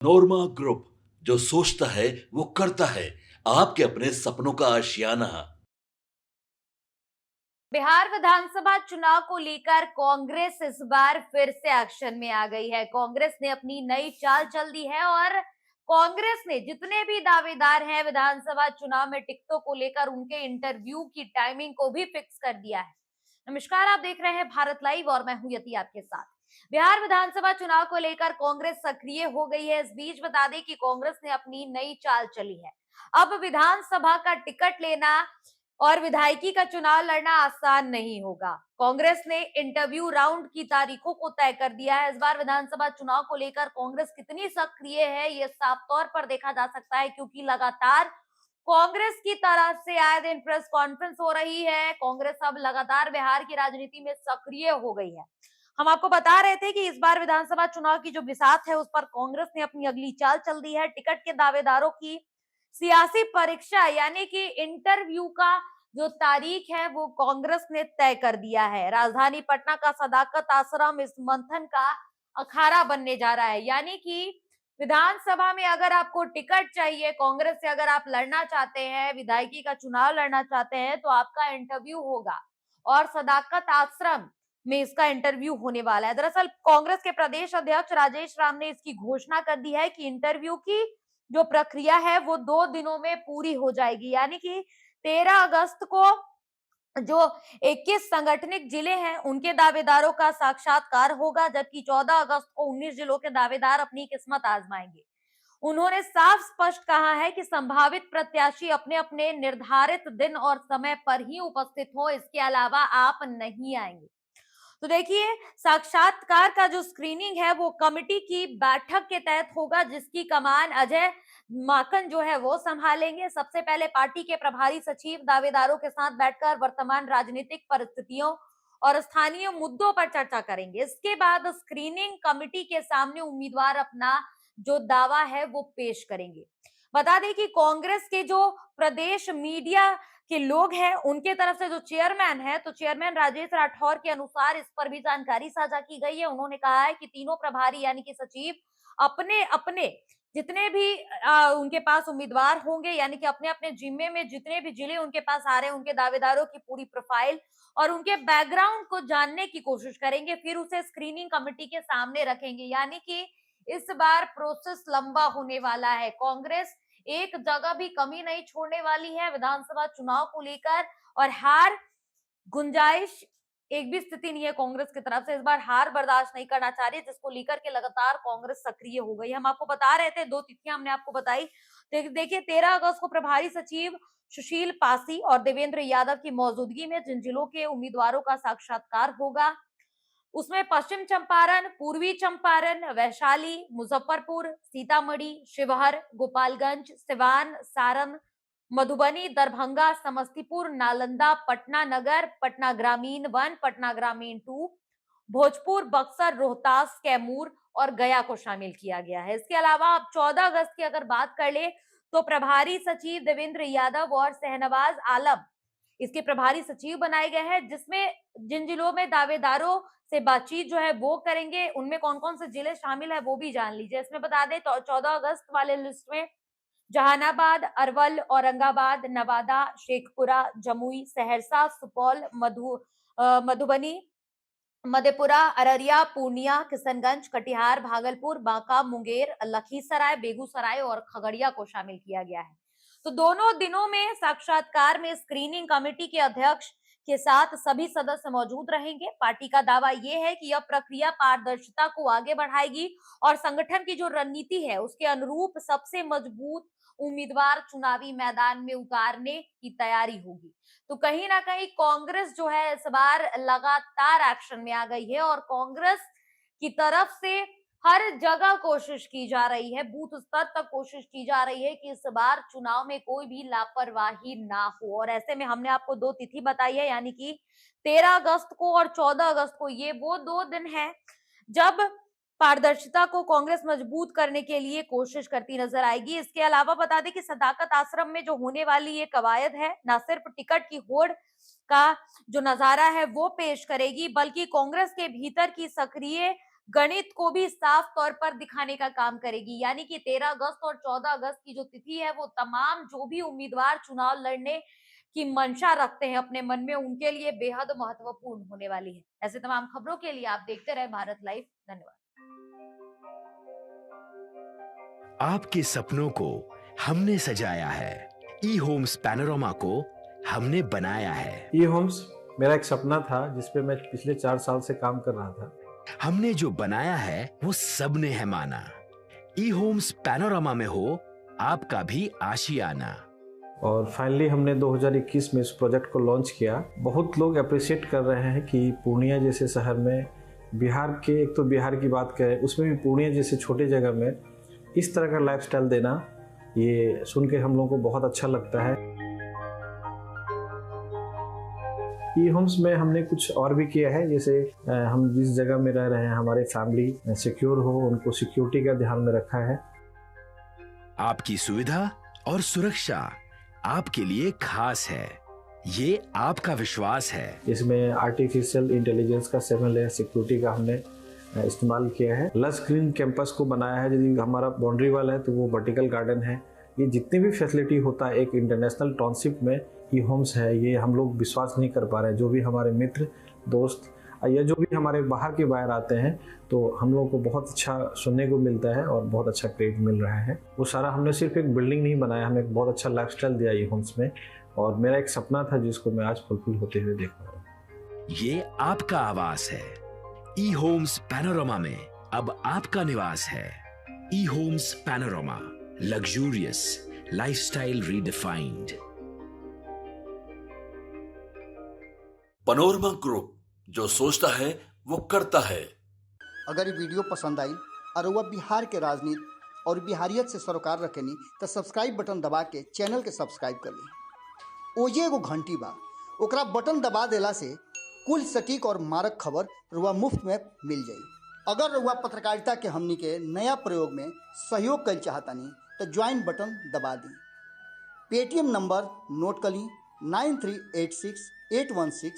नोरमा group, जो सोचता है वो करता है। आपके अपने सपनों का आशियाना। बिहार विधानसभा चुनाव को लेकर कांग्रेस इस बार फिर से एक्शन में आ गई है। कांग्रेस ने अपनी नई चाल चल दी है और कांग्रेस ने जितने भी दावेदार हैं विधानसभा चुनाव में टिकटों को लेकर उनके इंटरव्यू की टाइमिंग को भी फिक्स कर दिया है। नमस्कार, आप देख रहे हैं भारत लाइव और मैं हूं यति आपके साथ। बिहार विधानसभा चुनाव को लेकर कांग्रेस सक्रिय हो गई है। इस बीच बता दें कि कांग्रेस ने अपनी नई चाल चली है। अब विधानसभा का टिकट लेना और विधायकी का चुनाव लड़ना आसान नहीं होगा। कांग्रेस ने इंटरव्यू राउंड की तारीखों को तय कर दिया है। इस बार विधानसभा चुनाव को लेकर कांग्रेस कितनी सक्रिय है ये साफ तौर पर देखा जा सकता है, क्योंकि लगातार कांग्रेस की तरफ से आए दिन प्रेस कॉन्फ्रेंस हो रही है। कांग्रेस अब लगातार बिहार की राजनीति में सक्रिय हो गई है। हम आपको बता रहे थे कि इस बार विधानसभा चुनाव की जो बिसात है उस पर कांग्रेस ने अपनी अगली चाल चल दी है। टिकट के दावेदारों की सियासी परीक्षा यानी कि इंटरव्यू का जो तारीख है वो कांग्रेस ने तय कर दिया है। राजधानी पटना का सदाकत आश्रम इस मंथन का अखाड़ा बनने जा रहा है। यानी कि विधानसभा में अगर आपको टिकट चाहिए, कांग्रेस से अगर आप लड़ना चाहते हैं, विधायकी का चुनाव लड़ना चाहते हैं, तो आपका इंटरव्यू होगा और सदाकत आश्रम में इसका इंटरव्यू होने वाला है। दरअसल कांग्रेस के प्रदेश अध्यक्ष राजेश राम ने इसकी घोषणा कर दी है कि इंटरव्यू की जो प्रक्रिया है वो 2 दिनों में पूरी हो जाएगी। यानी कि 13 अगस्त को जो 21 संगठनिक जिले हैं उनके दावेदारों का साक्षात्कार होगा, जबकि 14 अगस्त को 19 जिलों के दावेदार अपनी किस्मत आजमाएंगे। उन्होंने साफ स्पष्ट कहा है कि संभावित प्रत्याशी अपने अपने निर्धारित दिन और समय पर ही उपस्थित हो, इसके अलावा आप नहीं आएंगे। तो देखिए, साक्षात्कार का जो स्क्रीनिंग है वो कमेटी की बैठक के तहत होगा, जिसकी कमान अजय माकन जो है वो संभालेंगे। सबसे पहले पार्टी के प्रभारी सचिव दावेदारों के साथ बैठकर वर्तमान राजनीतिक परिस्थितियों और स्थानीय मुद्दों पर चर्चा करेंगे। इसके बाद स्क्रीनिंग कमेटी के सामने उम्मीदवार अपना जो दावा है वो पेश करेंगे। बता दें कि कांग्रेस के जो प्रदेश मीडिया के लोग हैं उनके तरफ से जो चेयरमैन है, तो चेयरमैन राजेश राठौर के अनुसार इस पर भी जानकारी साझा की गई है। उन्होंने कहा है कि तीनों प्रभारी यानी कि सचिव अपने अपने जितने भी उनके पास उम्मीदवार होंगे, यानी कि अपने अपने जिम्मे में जितने भी जिले उनके पास आ रहे हैं उनके दावेदारों की पूरी प्रोफाइल और उनके बैकग्राउंड को जानने की कोशिश करेंगे, फिर उसे स्क्रीनिंग कमेटी के सामने रखेंगे। यानी कि इस बार प्रोसेस लंबा होने वाला है। कांग्रेस एक जगह भी कमी नहीं छोड़ने वाली है विधानसभा चुनाव को लेकर, और हार गुंजाइश एक भी स्थिति नहीं है कांग्रेस की तरफ से। इस बार हार बर्दाश्त नहीं करना चाह रही है, जिसको लेकर के लगातार कांग्रेस सक्रिय हो गई है। हम आपको बता रहे थे, 2 तिथियां हमने आपको बताई। देखिए, 13 अगस्त को प्रभारी सचिव सुशील पासी और देवेंद्र यादव की मौजूदगी में जिन जिलों के उम्मीदवारों का साक्षात्कार होगा उसमें पश्चिम चंपारण, पूर्वी चंपारण, वैशाली, मुजफ्फरपुर, सीतामढ़ी, शिवहर, गोपालगंज, सिवान, सारण, मधुबनी, दरभंगा, समस्तीपुर, नालंदा, पटना नगर, पटना ग्रामीण 1, पटना ग्रामीण 2, भोजपुर, बक्सर, रोहतास, कैमूर और गया को शामिल किया गया है। इसके अलावा अब 14 अगस्त की अगर बात कर ले तो प्रभारी सचिव देवेंद्र यादव और शहनवाज आलम इसके प्रभारी सचिव बनाए गए हैं, जिसमें जिन जिलों में दावेदारों से बातचीत जो है वो करेंगे, उनमें कौन कौन से जिले शामिल है वो भी जान लीजिए। इसमें बता दें तो 14 अगस्त वाले लिस्ट में जहानाबाद, अरवल, औरंगाबाद, नवादा, शेखपुरा, जमुई, सहरसा, सुपौल, मधुबनी, मधेपुरा, अररिया, पूर्णिया, किशनगंज, कटिहार, भागलपुर, बांका, मुंगेर, लखीसराय, बेगूसराय और खगड़िया को शामिल किया गया है। तो दोनों दिनों में साक्षात्कार में स्क्रीनिंग कमेटी के अध्यक्ष के साथ सभी सदस्य मौजूद रहेंगे। पार्टी का दावा यह है कि यह प्रक्रिया पारदर्शिता को आगे बढ़ाएगी और संगठन की जो रणनीति है उसके अनुरूप सबसे मजबूत उम्मीदवार चुनावी मैदान में उतारने की तैयारी होगी। तो कहीं ना कहीं कांग्रेस जो है इस बार लगातार एक्शन में आ गई है और कांग्रेस की तरफ से हर जगह कोशिश की जा रही है, बूथ स्तर तक कोशिश की जा रही है कि इस बार चुनाव में कोई भी लापरवाही ना हो। और ऐसे में हमने आपको 2 तिथि बताई है, यानी कि 13 अगस्त को और 14 अगस्त को। ये वो 2 दिन है जब पारदर्शिता को कांग्रेस मजबूत करने के लिए कोशिश करती नजर आएगी। इसके अलावा बता दें कि सदाकत आश्रम में जो होने वाली ये कवायद है न सिर्फ टिकट की होड़ का जो नजारा है वो पेश करेगी, बल्कि कांग्रेस के भीतर की सक्रिय गणित को भी साफ तौर पर दिखाने का काम करेगी। यानी कि 13 अगस्त और 14 अगस्त की जो तिथि है वो तमाम जो भी उम्मीदवार चुनाव लड़ने की मंशा रखते हैं अपने मन में, उनके लिए बेहद महत्वपूर्ण होने वाली है। ऐसे तमाम खबरों के लिए आप देखते रहे भारत लाइव। धन्यवाद। आपके सपनों को हमने सजाया है, ई होम्स पैनोरामा को हमने बनाया है। ई होम्स मेरा एक सपना था जिस पे मैं पिछले 4 साल से काम कर रहा था। हमने जो बनाया है वो सबने है माना। ई होम्स पैनोरामा में हो आपका भी आशियाना। और फाइनली हमने 2021 में इस प्रोजेक्ट को लॉन्च किया। बहुत लोग अप्रिशिएट कर रहे हैं कि पूर्णिया जैसे शहर में, बिहार के, एक तो बिहार की बात करें उसमें भी पूर्णिया जैसे छोटे जगह में इस तरह का लाइफस्टाइल देना, ये सुन के हम लोगों को बहुत अच्छा लगता है। ई होम्स में हमने कुछ और भी किया है, जैसे हम जिस जगह में रह रहे हैं हमारे फैमिली सिक्योर हो, उनको सिक्योरिटी का ध्यान में रखा है। आपकी सुविधा और सुरक्षा आपके लिए खास है, ये आपका विश्वास है। इसमें आर्टिफिशियल इंटेलिजेंस का 7 लेयर सिक्योरिटी का हमने इस्तेमाल किया है। लस ग्रीन कैंपस को बनाया है। यदि हमारा बाउंड्री वाल है तो वो वर्टिकल गार्डन है। ये जितनी भी फैसिलिटी होता है एक इंटरनेशनल टाउनशिप में, ई होम्स है, ये हम लोग विश्वास नहीं कर पा रहे हैं। जो भी हमारे मित्र दोस्त या जो भी हमारे बाहर के बाहर आते हैं तो हम लोगों को बहुत अच्छा सुनने को मिलता है और बहुत अच्छा क्रेडिट मिल रहा है। वो सारा हमने सिर्फ एक बिल्डिंग नहीं बनाया, हमें एक बहुत अच्छा लाइफस्टाइल दिया ई होम्स में, और मेरा एक सपना था जिसको मैं आज फुलफिल होते हुए देख रहा हूँ। ये आपका आवास है। ई होम्स पैनोरामा में अब आपका निवास है। E Homes Panorama, luxurious lifestyle redefined. Panorama group, जो सोचता है वो करता है। अगर ये वीडियो पसंद आई और वह बिहार के राजनीति और बिहारियत से सरोकार रखेनी तो सब्सक्राइब बटन दबा के चैनल के सब्सक्राइब कर ली। ओजे एगो घंटी बा, ओकरा बटन दबा देला से कुल सटीक और मारक खबर रुआ मुफ्त में मिल जाई। अगर रुआ पत्रकारिता के हमनी के नया प्रयोग में सहयोग कर चाहतानी तो ज्वाइन बटन दबा दी। पेटीएम नंबर नोट कर ली 93868166